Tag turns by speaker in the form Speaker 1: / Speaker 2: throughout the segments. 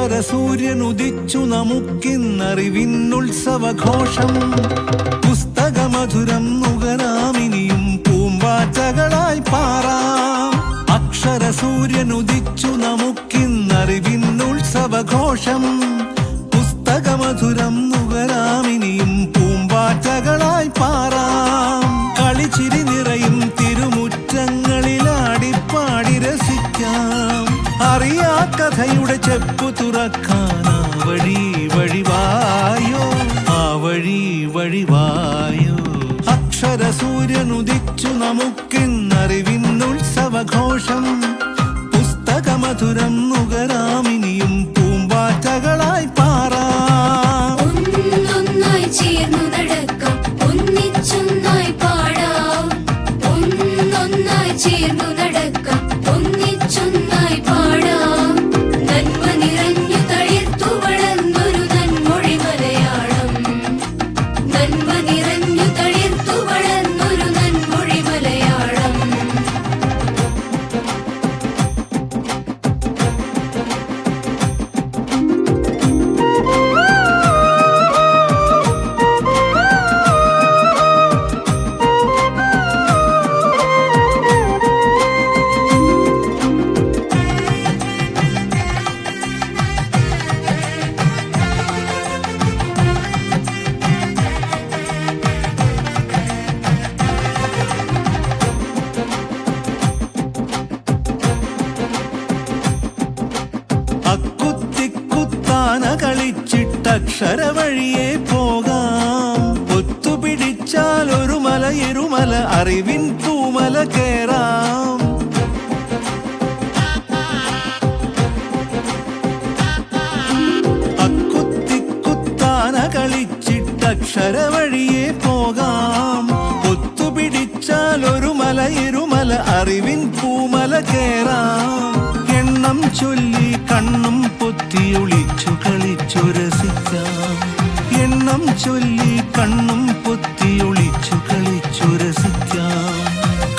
Speaker 1: അക്ഷരസൂര്യനുദിച്ചു നമുക്കിന്നറിവിന്നുത്സവഘോഷം. പുസ്തകമധുരം നുകരാമിനിയും പൂമ്പാറ്റകളായി പാറാം. അക്ഷരസൂര്യനുദിച്ചു നമുക്കിന്നറിവിന്നുത്സവഘോഷം. പുസ്തകമധുരം നുകരാമിനിയും പൂമ്പാറ്റകളായി പാറാം. കളിച്ചിരി നിറയും തിരുമുറ്റങ്ങളിലാടിപ്പാടി രസിക്കാം. അറിയാ കഥയുടെ ചെപ്പു തുറക്കാൻ ആ വഴി വഴിവായോ, ആ വഴി വഴിവായോ. അക്ഷരസൂര്യനുദിച്ചു നമുക്കിന്നറിവിന്നുത്സവഘോഷം. പുസ്തകമധുരം നുകരാമിനിയും പൂമ്പാറ്റകളായി പാറാം.
Speaker 2: ഒന്നൊന്നായി ചേർന്നു നടക്കാം, ഒന്നിച്ചൊന്നായി പാടാം. ഒന്നൊന്നായി ചേർന്നു നടക്കാം, ഒന്നിച്ചൊന്നായി പാടാം. നന്മ നിറഞ്ഞു തളിർത്തു വളർന്നൊരു നന്മൊഴി മലയാളം. നന്മ നിറഞ്ഞു തളിർത്തു വളർന്നൊരു നന്മൊഴി മലയാളം.
Speaker 1: അക്കുത്തിക്കുത്താന കളിച്ചിട്ടക്ഷര വഴിയെ പോകാം. ഒത്തുപിടിച്ചാൽ ഒരു മല ഇരുമല അറിവിൻ പൂമല കേറാം. അക്കുത്തിക്കുത്താന കളിച്ചിട്ടക്ഷര വഴിയെ പോകാം. ഒത്തുപിടിച്ചാൽ ഒരു മല ഇരുമല അറിവിൻ പൂമല കേറാം. എണ്ണം ചൊല്ലി കണ്ണും പൊത്തിയൊളിച്ചു കളിച്ചു രസിക്കാം. എണ്ണം ചൊല്ലി കണ്ണും പൊത്തിയൊളിച്ചു കളിച്ചു രസിക്കാം.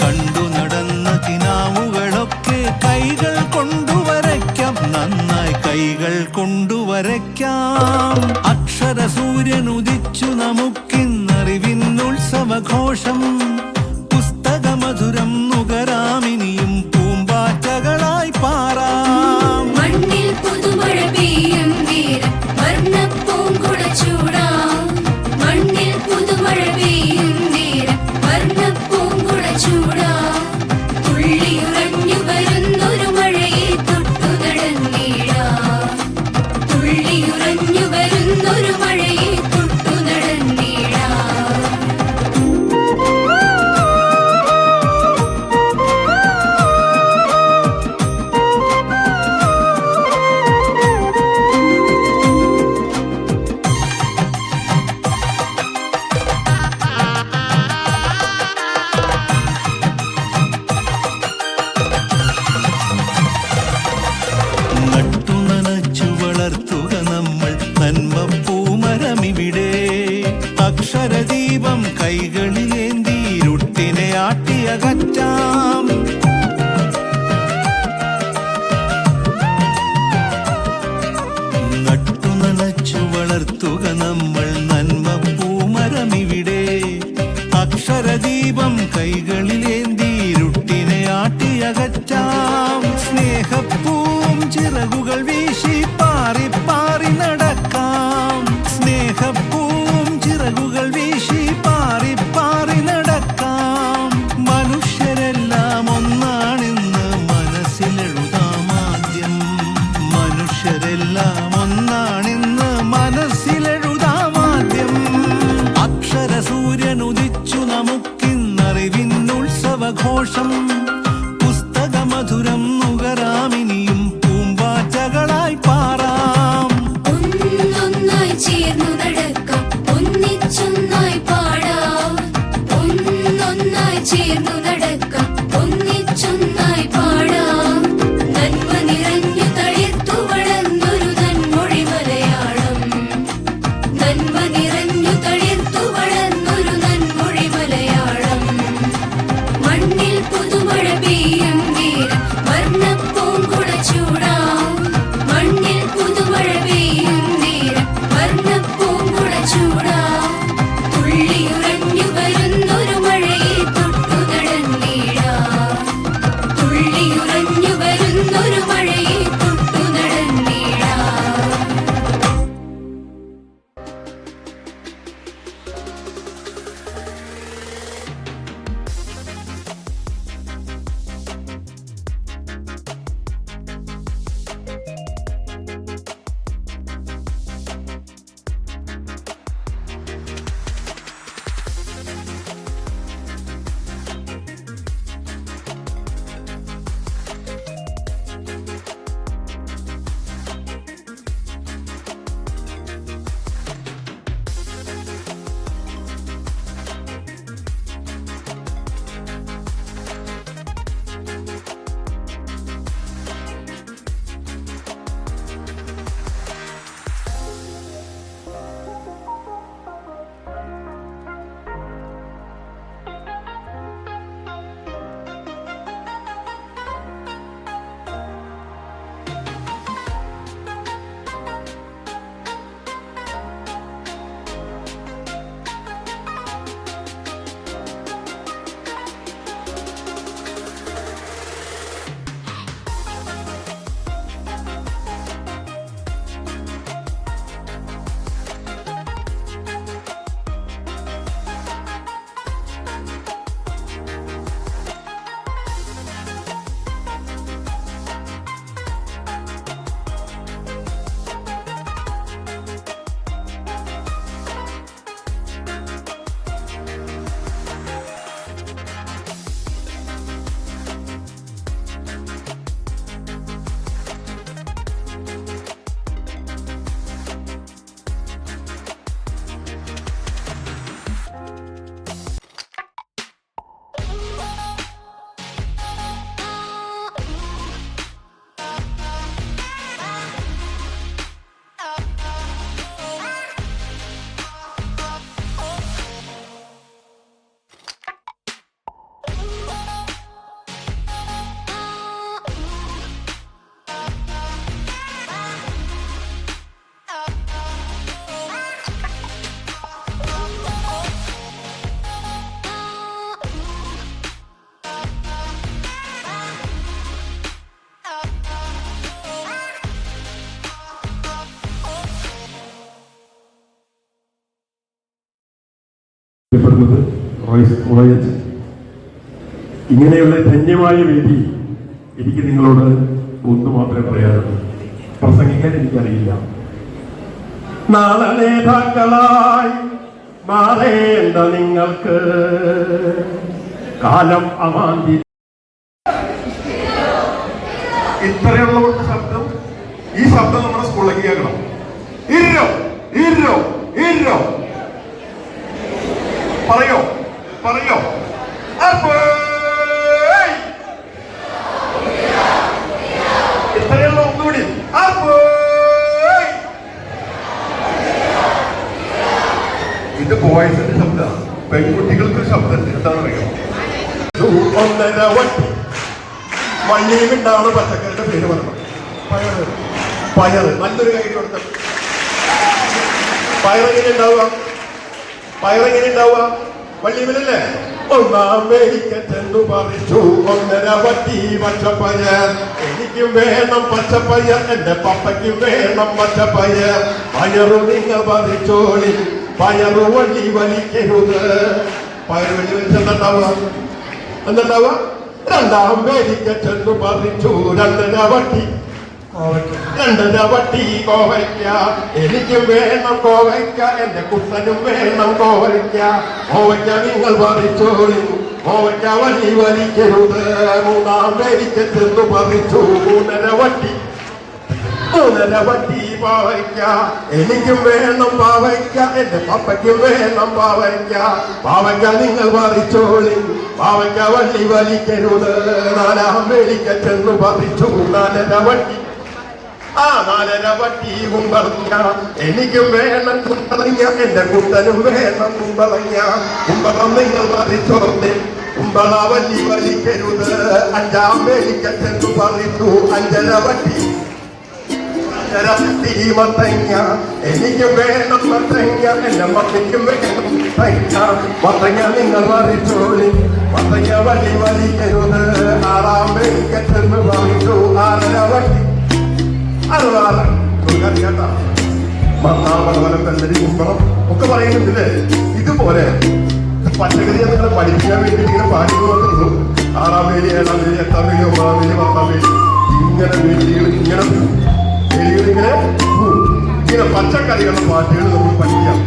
Speaker 1: കണ്ടു നടന്ന കിനാവുകളൊക്കെ കൈകൾ കൊണ്ടുവരയ്ക്കാം. നന്നായി കൈകൾ കൊണ്ടുവരയ്ക്കാം. അക്ഷരസൂര്യനുദിച്ചു നമുക്കിന്നറിവിന്നുത്സവഘോഷം. പുസ്തകമധുരം നുകരാമിനിയും പൂമ്പാറ്റകളായി പാറാം.
Speaker 2: മണ്ണിൽ പുതുമഴ പെയ്യും നേരം വർണ്ണപ്പൂങ്കുട ചൂടാം. മണ്ണിൽ പുതുമഴ പെയ്യും നേരം വർണ്ണപ്പൂങ്കുട ചൂടാം. തുള്ളിയുറഞ്ഞു വരുന്നൊരു മഴയെ തൊട്ടു നടന്നിടാം. തുള്ളിയുറഞ്ഞു വരുന്നൊരു മഴയെ തൊട്ടു നടന്നിടാം.
Speaker 1: നട്ടുനനച്ചു വളർത്തുക നമ്മൾ നന്മ പൂമരമിവിടെ. അക്ഷരദീപം കൈകളിലേന്തി ഇരുട്ടിനെ ആട്ടിയകറ്റാം. നട്ടുനനച്ചു വളർത്തുക നമ്മൾ നന്മ പൂമരമിവിടെ. അക്ഷരദീപം കൈകളിലേന്തി ഇരുട്ടിനെ ആട്ടിയകറ്റാം. സ്നേഹപ്പൂം ചിറകുകൾ വീശി പാറി പാറി നടക്കാം. സ്നേഹപ്പൂം ചിറകുകൾ വീശി പാറി പാറി നടക്കാം. മനുഷ്യരെല്ലാം ഒന്നാണെന്ന് മനസ്സിലെഴുതാമാദ്യം. മനുഷ്യരെല്ലാം ഒന്നാണെന്ന് മനസ്സിലെഴുതാമാദ്യം. അക്ഷരസൂര്യനുദിച്ചു നമുക്കിന്നറിവിന്നുത്സവഘോഷം. പുസ്തകമധുരം നുകരാമിനിയും പൂമ്പാറ്റകളായി പാറാം.
Speaker 2: ഒന്നൊന്നായി ചേർന്നു നടക്കാം, ഒന്നിച്ചൊന്നായി പാടാം. ഒന്നൊന്നായി ചേർന്നു നടക്കാം, ഒന്നിച്ചൊന്നായി പാടാം. നന്മ നിറഞ്ഞു തളിർത്തു വളർന്നൊരു നന്മൊഴി മലയാളം. നന്മ നിറഞ്ഞു തളിർത്തു വളർന്നൊരു നന്മൊഴി മലയാളം. മണ്ണിൽ പുതുമഴ പെയ്യും നേരം വർണ്ണപ്പൂങ്കുട ചൂടാം. മണ്ണിൽ പുതുമഴ
Speaker 3: റോയച്ച്, ഇങ്ങനെയുള്ള ധന്യമായ വേദി എനിക്ക് നിങ്ങളോട് ഒന്ന് മാത്രമേ പറയാനുള്ളൂ. പ്രസംഗിക്കാൻ എനിക്കറിയില്ല. നാളെ നേതാക്കളായി മാറേണ്ട നിങ്ങൾക്ക് കാലം അമാന്തി. ഇത്രയുള്ള ഒരു ശബ്ദം, ഈ ശബ്ദം നമ്മുടെ സ്കൂളിലേക്ക് കേൾക്കണം. ഇരോ ഇരോ ഇരോ പറയോ പറയോ. ഇത്രയുള്ള ഒന്നുകൂടി. ഇത് ബോയ്സിന്റെ ശബ്ദമാണ്. പെൺകുട്ടികൾക്കൊരു ശബ്ദമുണ്ട്. എന്താണെന്ന് അറിയാം? 1.5 വട്ടി വള്ളിയിലുണ്ടാവുന്ന പച്ചക്കറിയുടെ പേര് പറഞ്ഞു. പയറ്. പയറ് നല്ലൊരു കൈ കൊടുത്ത. പയറെങ്ങനെ ഉണ്ടാവുക? പയറെങ്ങനെ ഉണ്ടാവുക? വള്ളിയിലല്ലേ? 1 മേടിക്കു പറിച്ചു 1.5 വട്ടി പച്ചപ്പയർ. എനിക്കും വേണം പച്ചപ്പയർ, എന്റെ പപ്പയ്ക്കും വേണം പച്ചപ്പയർ. പയറു നിങ്ങൾ പറിച്ചോളി, പയറു വള്ളി വലിക്കരുത്. പയറ് വള്ളി വലിച്ചെന്നുണ്ടാവുക എന്തുണ്ടാവുക? 2 മേടിക്കു പറിച്ചു 2.5 വട്ടി 2.5 വട്ടി കോവയ്ക്ക. എനിക്കും വേണം കോവയ്ക്ക, എന്റെ കുട്ടനും വേണം കോവയ്ക്ക. കോവയ്ക്ക നിങ്ങൾ പറിച്ചോളി, കോവയ്ക്ക വള്ളി വലിക്കരുത്. 3 മേടിക്കു പറിച്ചു 3.5 വട്ടി 3.5 വട്ടി പാവയ്ക്ക. എനിക്കും വേണം പാവയ്ക്ക, എന്റെ പപ്പയ്ക്കും വേണം പാവയ്ക്ക. പാവയ്ക്ക നിങ്ങൾ പറിച്ചോളി, പാവയ്ക്ക വള്ളി വലിക്കരുത്. 4 മേടിക്കു പറിച്ചു 4.5 വട്ടി 4.5 വട്ടി കുമ്പളങ്ങ. എനിക്കും വേണം കുമ്പളങ്ങ, എന്റെ കുട്ടനും വേണം കുമ്പളങ്ങ. കുമ്പളം നിങ്ങൾ പറിച്ചോളി, കുമ്പള വള്ളി വലിക്കരുത്. 5 മേടിക്കു പറിച്ചു 5.5 വട്ടി മത്തങ്ങ. എനിക്കും വേണം മത്തങ്ങ, എന്റെ മത്തയ്ക്കും വേണം മത്തങ്ങ. മത്തങ്ങ നിങ്ങൾ പറിച്ചോളി, മത്തങ്ങ വള്ളി വലിക്കരുത്. 6 മേടിക്കു പറിച്ചു 6.5 വട്ടി 6 കേട്ടാ. മണ്ണാമലവലം കല്ലരി കുമ്പളം ഒക്കെ പറയുന്നുണ്ടല്ലേ. ഇതുപോലെ പച്ചക്കറിയെ നിങ്ങളെ പഠിപ്പിക്കാൻ വേണ്ടി ഇങ്ങനെ പാടി നോക്കുന്നു. 6 വേലി 7 വേലി 8 വേലി 9 വേലി 10 വേലി ഇങ്ങനെ വേലികൾ ഇങ്ങനെ ഇങ്ങനെ പച്ചക്കറികളുടെ പാട്ടുകൾ നമ്മൾ പഠിക്കാം.